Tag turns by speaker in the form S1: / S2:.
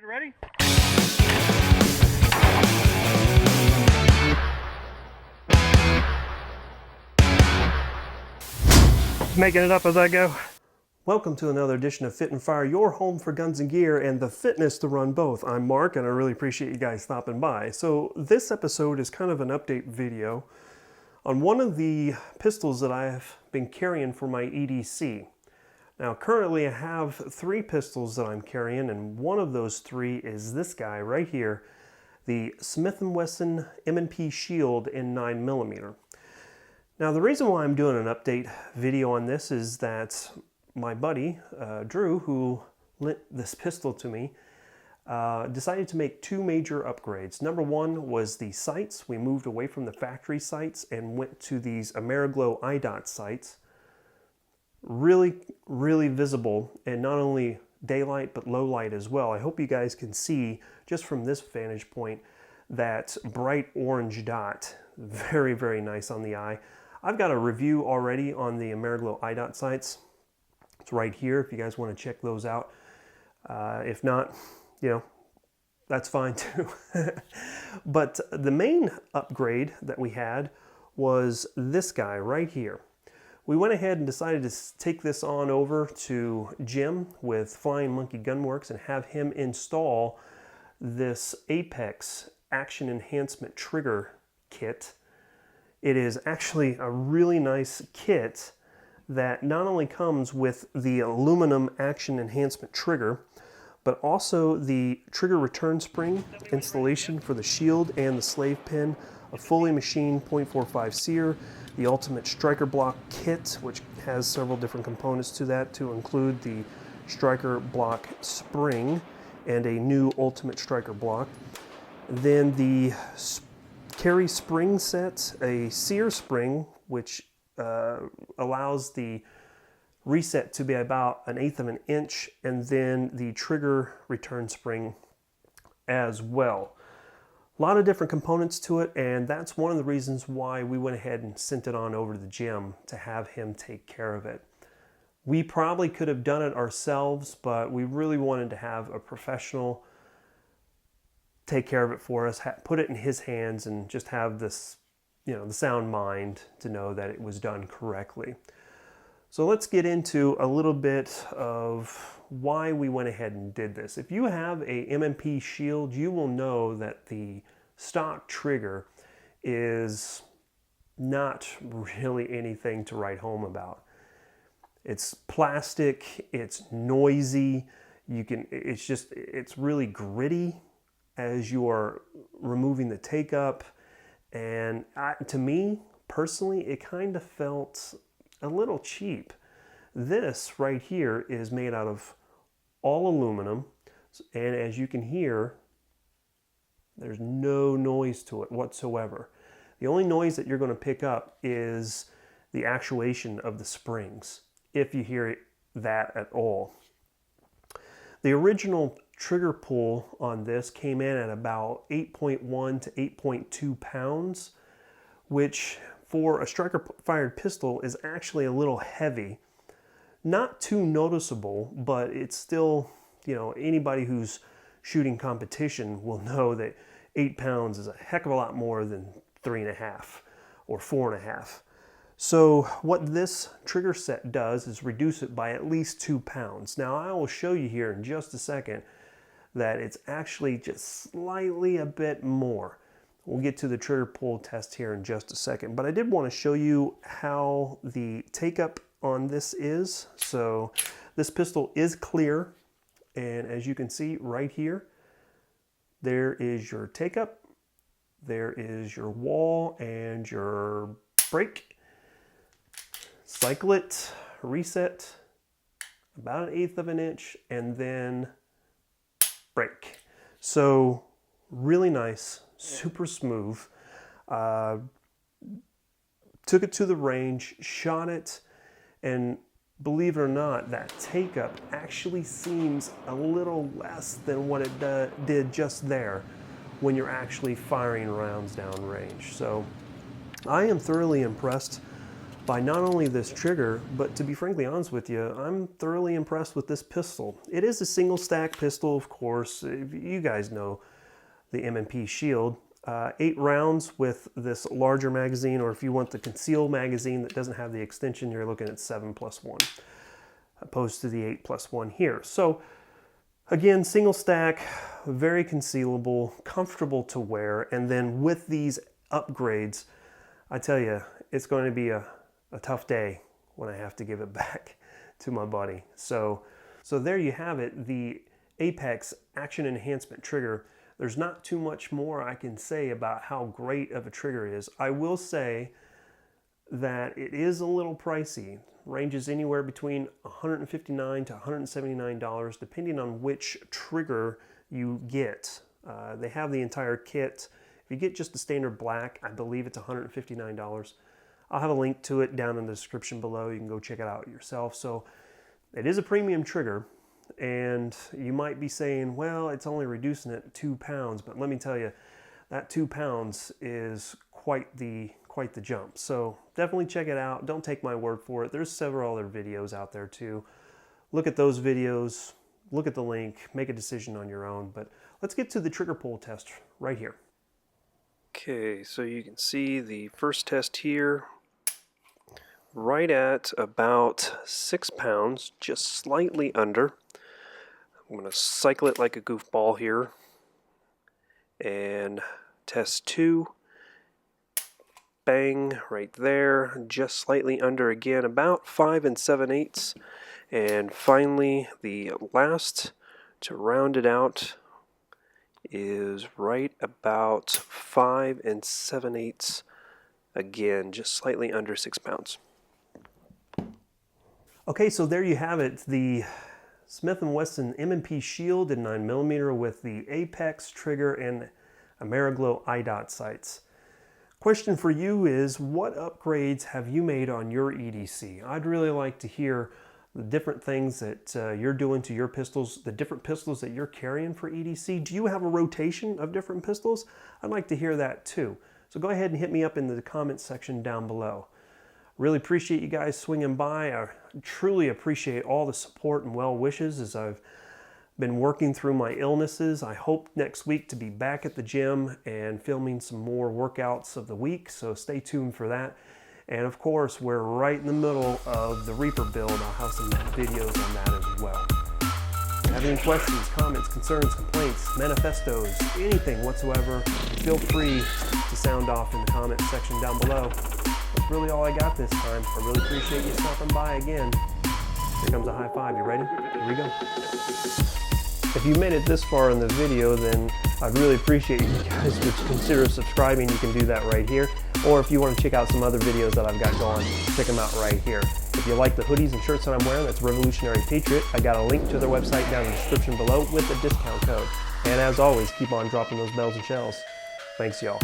S1: Ready? Making it up as I go. Welcome to another edition of Fit and Fire, your home for guns and gear and the fitness to run both. I'm Mark and I really appreciate you guys stopping by. So this episode is kind of an update video on one of the pistols that I've been carrying for my EDC. Now currently I have 3 pistols that I'm carrying, and one of those 3 is this guy right here, the Smith & Wesson M&P Shield in 9mm. Now the reason why I'm doing an update video on this is that my buddy, Drew, who lent this pistol to me, decided to make 2 major upgrades. Number 1 was the sights. We moved away from the factory sights and went to these Ameriglow IDOT sights. Really visible, and not only daylight but low light as well. I hope you guys can see just from this vantage point that bright orange dot. Very nice on the eye. I've got a review already on the Ameriglow IDOT sights. It's right here if you guys want to check those out. If not, you know, that's fine too. But the main upgrade that we had was this guy right here. We went ahead and decided to take this on over to Jim with Flying Monkey Gunworks and have him install this Apex Action Enhancement Trigger Kit. It is actually a really nice kit that not only comes with the aluminum Action Enhancement Trigger, but also the trigger return spring installation for the shield and the slave pin, a fully machined .45 sear, the Ultimate Striker Block Kit, which has several different components to that, to include the Striker Block Spring and a new Ultimate Striker Block. Then the carry spring set, a sear spring, which allows the reset to be about 1/8 of an inch, and then the trigger return spring as well. A lot of different components to it, and that's one of the reasons why we went ahead and sent it on over to the gym to have him take care of it. We probably could have done it ourselves, but we really wanted to have a professional take care of it for us, put it in his hands, and just have this, you know, the sound mind to know that it was done correctly. So let's get into a little bit of why we went ahead and did this. If you have a M&P Shield, you will know that the stock trigger is not really anything to write home about. It's plastic, it's noisy, it's really gritty as you are removing the take up, and to me personally it kind of felt a little cheap. This right here is made out of all aluminum, and as you can hear, there's no noise to it whatsoever. The only noise that you're going to pick up is the actuation of the springs, if you hear that at all. The original trigger pull on this came in at about 8.1 to 8.2 pounds, which for a striker-fired pistol is actually a little heavy. Not too noticeable, but it's still, you know, anybody who's shooting competition will know that 8 pounds is a heck of a lot more than 3.5 or 4.5. So what this trigger set does is reduce it by at least 2 pounds. Now I will show you here in just a second that it's actually just slightly a bit more. We'll get to the trigger pull test here in just a second, but I did want to show you how the take-up on this is. So this pistol is clear, and as you can see right here, there is your take-up, there is your wall and your break. Cycle it, reset, about 1/8 of an inch, and then break. So really nice, super smooth. Took it to the range, shot it, and believe it or not, that take up actually seems a little less than what it did just there when you're actually firing rounds down range. So I am thoroughly impressed by not only this trigger, but to be frankly honest with you, I'm thoroughly impressed with this pistol. It is a single stack pistol, of course. You guys know the M&P Shield. 8 rounds with this larger magazine, or if you want the concealed magazine that doesn't have the extension, you're looking at 7+1, opposed to the 8+1 here. So again, single stack, very concealable, comfortable to wear, and then with these upgrades, I tell you, it's going to be a tough day when I have to give it back to my buddy. So there you have it, the Apex Action Enhancement Trigger. There's not too much more I can say about how great of a trigger it is. I will say that it is a little pricey. Ranges anywhere between $159 to $179 depending on which trigger you get. They have the entire kit. If you get just the standard black, I believe it's $159. I'll have a link to it down in the description below. You can go check it out yourself. So it is a premium trigger, and you might be saying, well, it's only reducing it 2 pounds, but let me tell you, that 2 pounds is quite the jump. So definitely check it out. Don't take my word for it. There's several other videos out there too. Look at those videos, look at the link, make a decision on your own. But let's get to the trigger pull test right here. Okay, so you can see the first test here, right at about 6 pounds, just slightly under. I'm going to cycle it like a goofball here. And test 2. Bang, right there, just slightly under again, about 5 7/8. And finally, the last to round it out is right about 5 7/8. Again, just slightly under 6 pounds. Okay, so there you have it, the Smith & Wesson M&P Shield in 9mm with the Apex trigger and Ameriglow IDOT sights. Question for you is, what upgrades have you made on your EDC? I'd really like to hear the different things that you're doing to your pistols, the different pistols that you're carrying for EDC. Do you have a rotation of different pistols? I'd like to hear that too. So go ahead and hit me up in the comments section down below. Really appreciate you guys swinging by. I truly appreciate all the support and well wishes as I've been working through my illnesses. I hope next week to be back at the gym and filming some more workouts of the week, so stay tuned for that. And of course, we're right in the middle of the Reaper build. I'll have some videos on that as well. If you have any questions, comments, concerns, complaints, manifestos, anything whatsoever, feel free to sound off in the comments section down below. That's really all I got this time. I really appreciate you stopping by again. Here comes a high five. You ready? Here we go. If you made it this far in the video, then I'd really appreciate you guys would consider subscribing. You can do that right here. Or if you want to check out some other videos that I've got going, check them out right here. If you like the hoodies and shirts that I'm wearing, that's Revolutionary Patriot. I got a link to their website down in the description below with a discount code. And as always, keep on dropping those bells and shells. Thanks, y'all.